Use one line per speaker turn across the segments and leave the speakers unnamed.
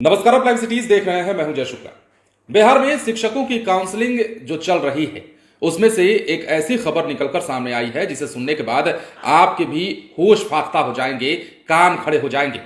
नमस्कार, आप live cities देख रहे हैं। मैं हूं जय शुक्ला। बिहार में शिक्षकों की काउंसलिंग जो चल रही है उसमें से एक ऐसी खबर निकलकर सामने आई है जिसे सुनने के बाद आपके भी होश फाख्ता हो जाएंगे, कान खड़े हो जाएंगे।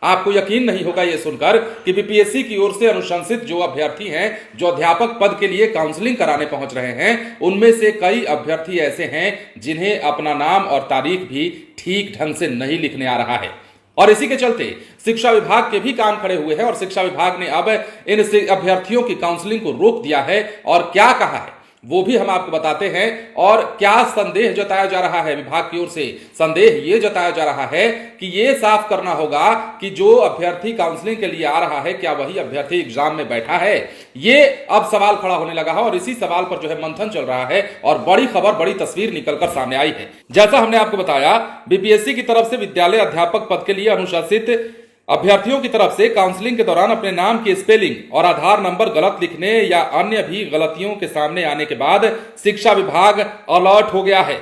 आपको यकीन नहीं होगा यह सुनकर कि बीपीएससी की ओर से अनुशंसित जो अभ्यर्थी हैं, जो अध्यापक पद के लिए काउंसलिंग कराने पहुंच रहे हैं, उनमें से कई अभ्यर्थी ऐसे हैं जिन्हें अपना नाम और तारीख भी ठीक ढंग से नहीं लिखने आ रहा है। और इसी के चलते शिक्षा विभाग के भी कान खड़े हुए हैं और शिक्षा विभाग ने अब इन अभ्यर्थियों की काउंसलिंग को रोक दिया है। और क्या कहा है वो भी हम आपको बताते हैं। और क्या संदेह जताया जा रहा है विभाग की ओर से? संदेह ये जताया जा रहा है कि ये साफ करना होगा कि जो अभ्यर्थी काउंसलिंग के लिए आ रहा है, क्या वही अभ्यर्थी एग्जाम में बैठा है? ये अब सवाल खड़ा होने लगा है और इसी सवाल पर जो है मंथन चल रहा है और बड़ी खबर, बड़ी तस्वीर निकलकर सामने आई है। जैसा हमने आपको बताया, बीपीएससी की तरफ से विद्यालय अध्यापक पद के लिए अनुशासित अभ्यर्थियों की तरफ से काउंसलिंग के दौरान अपने नाम की स्पेलिंग और आधार नंबर गलत लिखने या अन्य भी गलतियों के सामने आने के बाद शिक्षा विभाग अलर्ट हो गया है।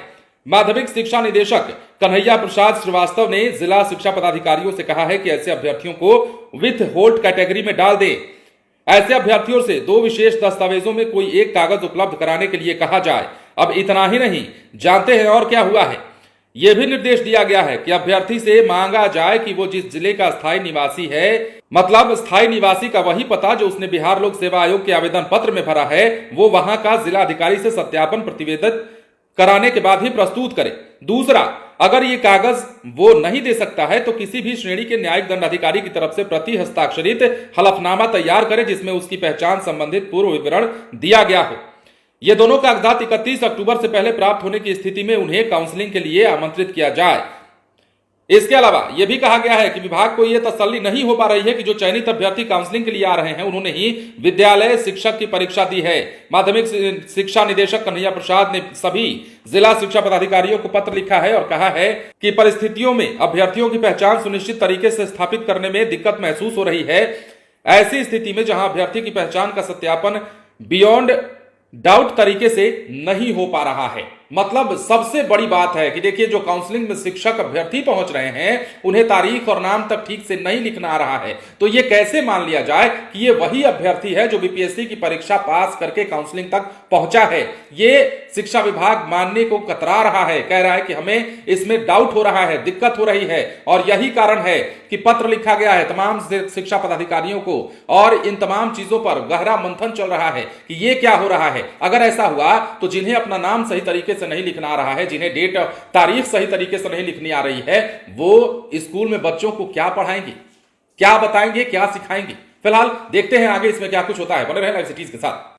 माध्यमिक शिक्षा निदेशक कन्हैया प्रसाद श्रीवास्तव ने जिला शिक्षा पदाधिकारियों से कहा है कि ऐसे अभ्यर्थियों को विथ होल्ड कैटेगरी में डाल दे। ऐसे अभ्यर्थियों से 2 विशेष दस्तावेजों में कोई एक कागज उपलब्ध कराने के लिए कहा जाए। अब इतना ही नहीं, जानते हैं और क्या हुआ है? यह भी निर्देश दिया गया है कि अभ्यर्थी से मांगा जाए कि वो जिस जिले का स्थायी निवासी है, मतलब स्थायी निवासी का वही पता जो उसने बिहार लोक सेवा आयोग के आवेदन पत्र में भरा है, वो वहां का जिला अधिकारी से सत्यापन प्रतिवेदित कराने के बाद ही प्रस्तुत करे। दूसरा, अगर ये कागज वो नहीं दे सकता है तो किसी भी श्रेणी के न्यायिक दंडाधिकारी की तरफ से प्रति हस्ताक्षरित हलफनामा तैयार करे जिसमें उसकी पहचान संबंधित पूर्व विवरण दिया गया हो। ये दोनों कागजात 31 अक्टूबर से पहले प्राप्त होने की स्थिति में उन्हें काउंसलिंग के लिए आमंत्रित किया जाए। इसके अलावा यह भी कहा गया है कि विभाग को यह तसल्ली नहीं हो पा रही है कि जो चयनित अभ्यर्थी काउंसलिंग के लिए आ रहे हैं उन्होंने ही विद्यालय शिक्षक की परीक्षा दी है। माध्यमिक शिक्षा निदेशक कन्हैया प्रसाद ने सभी जिला शिक्षा पदाधिकारियों को पत्र लिखा है और कहा है कि परिस्थितियों में अभ्यर्थियों की पहचान सुनिश्चित तरीके से स्थापित करने में दिक्कत महसूस हो रही है। ऐसी स्थिति में जहां अभ्यर्थी की पहचान का सत्यापन बियॉन्ड डाउट तरीके से नहीं हो पा रहा है। मतलब सबसे बड़ी बात है कि देखिए, जो काउंसलिंग में शिक्षक अभ्यर्थी पहुंच रहे हैं उन्हें तारीख और नाम तक ठीक से नहीं लिखना आ रहा है, तो ये कैसे मान लिया जाए कि ये वही अभ्यर्थी है जो बीपीएससी की परीक्षा पास करके काउंसलिंग तक पहुंचा है? ये शिक्षा विभाग मानने को कतरा रहा है, कह रहा है कि हमें इसमें डाउट हो रहा है, दिक्कत हो रही है। और यही कारण है कि पत्र लिखा गया है तमाम शिक्षा पदाधिकारियों को और इन तमाम चीजों पर गहरा मंथन चल रहा है कि ये क्या हो रहा है। अगर ऐसा हुआ तो जिन्हें अपना नाम सही तरीके से नहीं लिखना आ रहा है, जिन्हें डेट तारीख सही तरीके से नहीं लिखनी आ रही है, वो स्कूल में बच्चों को क्या पढ़ाएंगे, क्या बताएंगे, क्या सिखाएंगे? फिलहाल देखते हैं आगे इसमें क्या कुछ होता है। बने रहें लाइव सिटीज के साथ।